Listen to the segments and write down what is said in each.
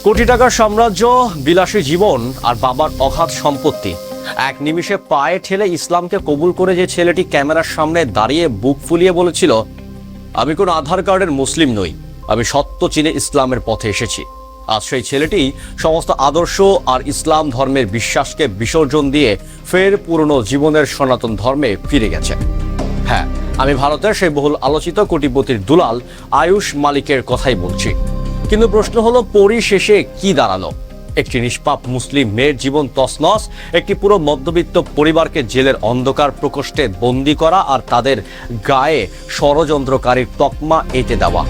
কোটি টাকার সাম্রাজ্য, বিলাসী জীবন আর বাবার অগাধ সম্পত্তি এক নিমিষে পায়ে ঠেলে ইসলামকে কবুল করে যে ছেলেটি ক্যামেরার সামনে দাঁড়িয়ে বুক ফুলিয়ে বলেছিল, আমি কোনো আধার কার্ডের মুসলিম নই, আমি সত্য চিনে ইসলামের পথে এসেছি। আজ সেই ছেলেটি সমস্ত আদর্শ আর ইসলাম ধর্মের বিশ্বাসকে বিসর্জন দিয়ে ফের পুরনো জীবনের সনাতন ধর্মে ফিরে গেছে। হ্যাঁ, আমি ভারতের সেই বহুল আলোচিত কোটিপতির দুলাল আয়ুষ মালিকের কথাই বলছি। কিন্তু প্রশ্ন হলো, পরিশেষে কি দাঁড়ালো? একটি নিষ্পাপ মুসলিম মেয়ের জীবন তছনছ, একটি পুরো মধ্যবিত্ত পরিবারকে জেলের অন্ধকার প্রকোষ্ঠে বন্দি করা আর তাদের গায়ে ষড়যন্ত্রকারীর তকমা এঁটে দেওয়া।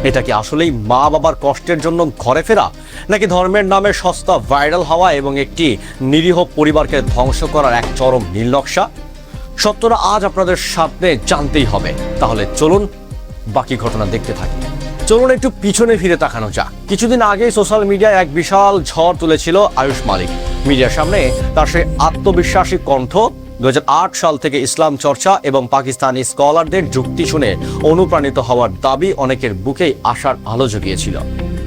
এটা কি আসলেই মা বাবার কষ্টের জন্য ঘরে ফেরা, নাকি ধর্মের নামে সস্তা ভাইরাল হওয়া এবং একটি নিরীহ পরিবারকে ধ্বংস করার এক চরম নীলনকশা? সত্যটা আজ আপনাদের সামনে জানতেই হবে। তাহলে চলুন বাকি ঘটনা দেখতে থাকি। চলুন একটু পিছনে ফিরে তাকানো যাক। কিছুদিন আগে সোশ্যাল মিডিয়ায় এক বিশাল ঝড় তুলেছিল আয়ুষ মালিক। মিডিয়ার সামনে তার সেই আত্মবিশ্বাসী কণ্ঠ, 2008 সাল থেকে ইসলাম চর্চা এবং পাকিস্তানি স্কলারদের যুক্তি শুনে অনুপ্রাণিত হওয়ার দাবি অনেকের বুকেই আশার আলো জুগিয়েছিল।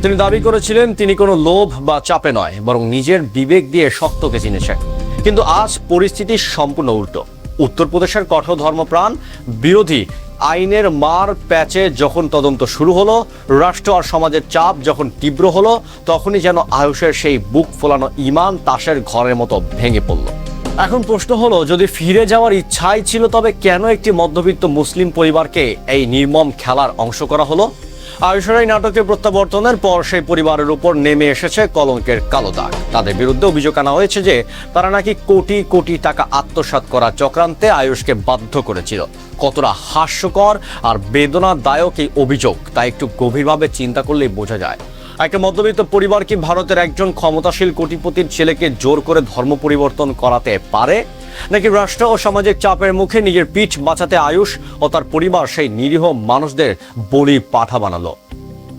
তিনি দাবি করেছিলেন তিনি কোনো লোভ বা চাপে নয়, বরং নিজের বিবেক দিয়ে সত্যকে চিনেছেন। কিন্তু আজ পরিস্থিতি সম্পূর্ণ উল্টো। উত্তরপ্রদেশের কঠোর ধর্মপ্রাণ বিরোধী আইনের মার প্যাচে যখন তদন্ত শুরু হলো, রাষ্ট্র আর সমাজের চাপ যখন তীব্র হলো, তখনই যেন আয়ুষের সেই বুক ফোলানো ঈমান তাসের ঘরের মতো ভেঙে পড়ল। এখন প্রশ্ন হলো, যদি ফিরে যাওয়ার ইচ্ছাই ছিল, তবে কেন একটি মধ্যবিত্ত মুসলিম পরিবারকে এই নির্মম খেলার অংশ করা হলো? আয়ুষের এই নাটকের প্রত্যাবর্তনের পর সেই পরিবারের উপর নেমে এসেছে কলঙ্কের কালো দাগ। তাদের বিরুদ্ধে অভিযোগ আনা হয়েছে যে তারা নাকি কোটি কোটি টাকা আত্মসাৎ করার চক্রান্তে আয়ুষকে বাধ্য করেছিল। কতটা হাস্যকর আর বেদনাদায়ক এই অভিযোগ, তা একটু গভীরভাবে চিন্তা করলেই বোঝা যায়। একটা মধ্যবিত্ত পরিবার কি ভারতের একজন ক্ষমতাশীল কোটিপতির ছেলেকে জোর করে ধর্ম পরিবর্তন করাতে পারে, নাকি রাষ্ট্র ও সামাজিক চাপের মুখে নিজের পিঠ বাঁচাতে আয়ুষ ও তার পরিবার সেই নিরীহ মানুষদের বলি পাঠা বানালো?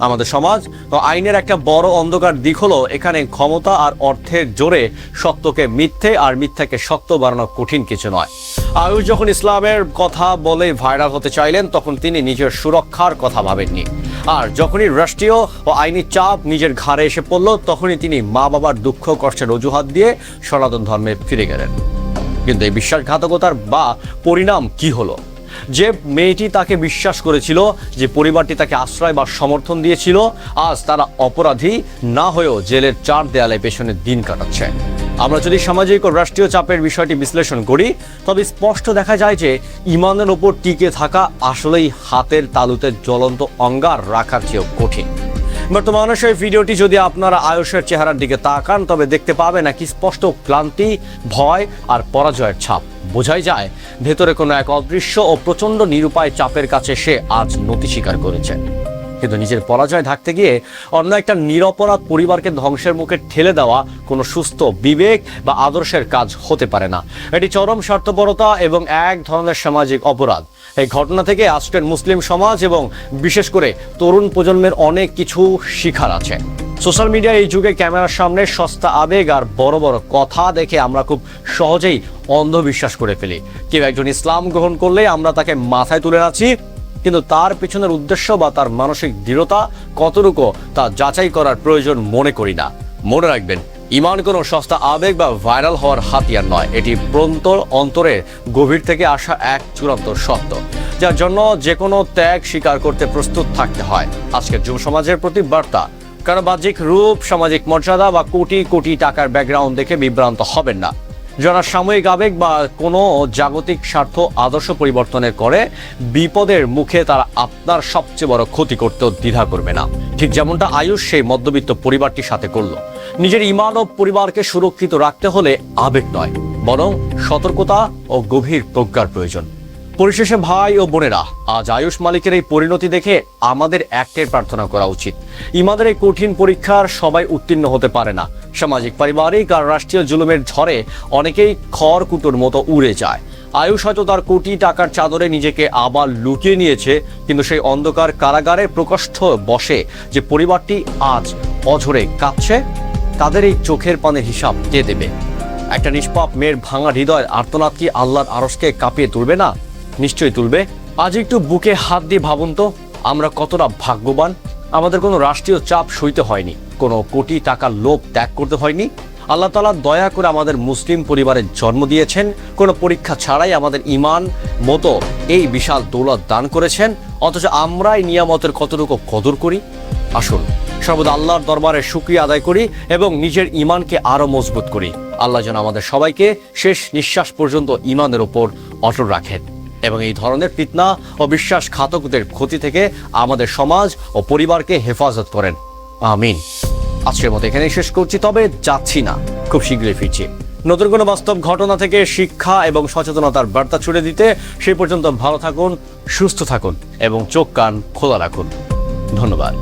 আমাদের সমাজ ও আইনের একটা বড় অন্ধকার দিক হলো, এখানে ক্ষমতা আর অর্থের জোরে সত্যকে মিথ্যে আর মিথ্যাকে সত্য বানানো কঠিন কিছু নয়। আয়ুষ যখন ইসলামের কথা বলে ভাইরাল হতে চাইলেন, তখন তিনি নিজের সুরক্ষার কথা ভাবেননি। আর যখনই রাষ্ট্রীয় ও আইনি চাপ নিজের ঘাড়ে এসে পড়ল, তখনই তিনি মা বাবার দুঃখ কষ্টের অজুহাত দিয়ে সনাতন ধর্মে ফিরে গেলেন। কিন্তু এই বিশ্বাসঘাতকতার বা পরিণাম কি হলো? যে মেয়েটি তাকে বিশ্বাস করেছিল, যে পরিবারটি তাকে আশ্রয় বা সমর্থন দিয়েছিল, আজ তারা অপরাধী না হয়েও জেলের চার দেয়ালে পেছনে দিন কাটাচ্ছে। আমরা যদি সামাজিক ও রাষ্ট্রীয় চাপের বিষয়টি বিশ্লেষণ করি, তবে স্পষ্ট দেখা যায় যে ঈমানের ওপর টিকে থাকা আসলেই হাতের তালুতে জ্বলন্ত অঙ্গার রাখার চেয়েও কঠিন। বর্তমানে সেই ভিডিওটি যদি আপনারা আয়ুষের চেহারার দিকে তাকান, তবে দেখতে পাবেন একটি স্পষ্ট ক্লান্তি, ভয় আর পরাজয়ের ছাপ। বোঝাই যায় ভেতরে কোনো এক অদৃশ্য ও প্রচণ্ড নিরুপায় চাপের কাছে সে আজ নতি স্বীকার করেছে। কিন্তু নিজের পরাজয় ঢাকতে গিয়ে অন্য একটা নিরপরাধ পরিবারকে ধ্বংসের মুখে ঠেলে দেওয়া কোনো সুস্থ বিবেক বা আদর্শের কাজ হতে পারে না। এটি চরম স্বার্থপরতা এবং এক ধরনের সামাজিক অপরাধ। এই ঘটনা থেকে আজকের মুসলিম সমাজ এবং বিশেষ করে তরুণ প্রজন্মের অনেক কিছু শিখার আছে। সোশ্যাল মিডিয়া এই যুগে ক্যামেরার সামনে সস্তা আবেগ আর বড় বড় কথা দেখে আমরা খুব সহজেই অন্ধবিশ্বাস করে ফেলি। কেউ একজন ইসলাম গ্রহণ করলে আমরা তাকে মাথায় তুলে নাচি, কিন্তু তার পিছনের উদ্দেশ্য বা তার মানসিক দৃঢ়তা কতটুকু তা যাচাই করার প্রয়োজন মনে করি না। মনে রাখবেন, ঈমান কোনো সস্তা আবেগ বা ভাইরাল হওয়ার হাতিয়ার নয়। এটি অন্তরের গভীর থেকে আসা এক চূড়ান্ত সত্য, যার জন্য যে কোনো ত্যাগ স্বীকার করতে প্রস্তুত থাকতে হয়। আজকের যুব সমাজের প্রতি বার্তা, কারণ বাহ্যিক রূপ, সামাজিক মর্যাদা বা কোটি কোটি টাকার ব্যাকগ্রাউন্ড দেখে বিভ্রান্ত হবেন না। যারা সাময়িক আবেগ বা কোনো জাগতিক স্বার্থ আদর্শ পরিবর্তনের করে বিপদের মুখে, তারা আপনার সবচেয়ে বড় ক্ষতি করতেও দ্বিধা করবে না। ঠিক যেমনটা আয়ুষ সেই মধ্যবিত্ত পরিবারটির সাথে করলো। নিজের ঈমান ও পরিবারকে সুরক্ষিত রাখতে হলে আবেগ নয়, বরং সতর্কতা ও গভীর প্রজ্ঞার প্রয়োজন। পরিশেষে ভাই ও বোনেরা, আজ আয়ুষ মালিকের এই পরিণতি দেখে আমাদের একটাই প্রার্থনা করা উচিত, ঈমানের এই কঠিন পরীক্ষার সবাই উত্তীর্ণ হতে পারে না। সামাজিক, পারিবারিক আর রাষ্ট্রীয় জুলুমের ঝড়ে অনেকেই খড়কুটোর মতো উড়ে যায়। আয়ুষ হয়তো তার কোটি টাকার চাদরে নিজেকে আবার লুকিয়ে নিয়েছে, কিন্তু সেই অন্ধকার কারাগারে প্রকোষ্ঠ বসে যে পরিবারটি আজ অঝরে কাঁদছে, তাদের এই চোখের পানের হিসাব কে দেবে? একটা নিষ্পাপ মেয়ের ভাঙা হৃদয়ের আর্তনাদ কি আল্লাহর আরশকে কাঁপিয়ে তুলবে না? নিশ্চয়ই তুলবে। আজ একটু বুকে হাত দিয়ে ভাবুন তো, আমরা কতটা ভাগ্যবান আমাদের কোনো রাষ্ট্রীয় চাপ সইতে হয়নি, কোনো কোটি টাকার লোভ ত্যাগ করতে হয়নি। আল্লাহ তাআলা দয়া করে আমাদের মুসলিম পরিবারে জন্ম দিয়েছেন, কোনো পরীক্ষা ছাড়াই আমাদের ঈমান মতো এই বিশাল দৌলত দান করেছেন, অথচ আমরাই নিয়ামতের কতটুকু কদর করি। আসুন সর্বদা আল্লাহর দরবারে শুকরিয়া আদায় করি এবং নিজের ঈমানকে আরো মজবুত করি। আল্লাহ যেন আমাদের সবাইকে শেষ নিঃশ্বাস পর্যন্ত ঈমানের উপর অটল রাখেন এবং এই ধরনের ফিতনা ও বিশ্বাসঘাতকদের ক্ষতি থেকে আমাদের সমাজ ও পরিবারকে হেফাজত করেন। আমিন। আজকের মতো এখানেই শেষ করছি, তবে যাচ্ছি না, খুব শীঘ্রই ফিরছি নতুন কোনো বাস্তব ঘটনা থেকে শিক্ষা এবং সচেতনতার বার্তা ছুড়ে দিতে। সেই পর্যন্ত ভালো থাকুন, সুস্থ থাকুন এবং চোখ কান খোলা রাখুন। ধন্যবাদ।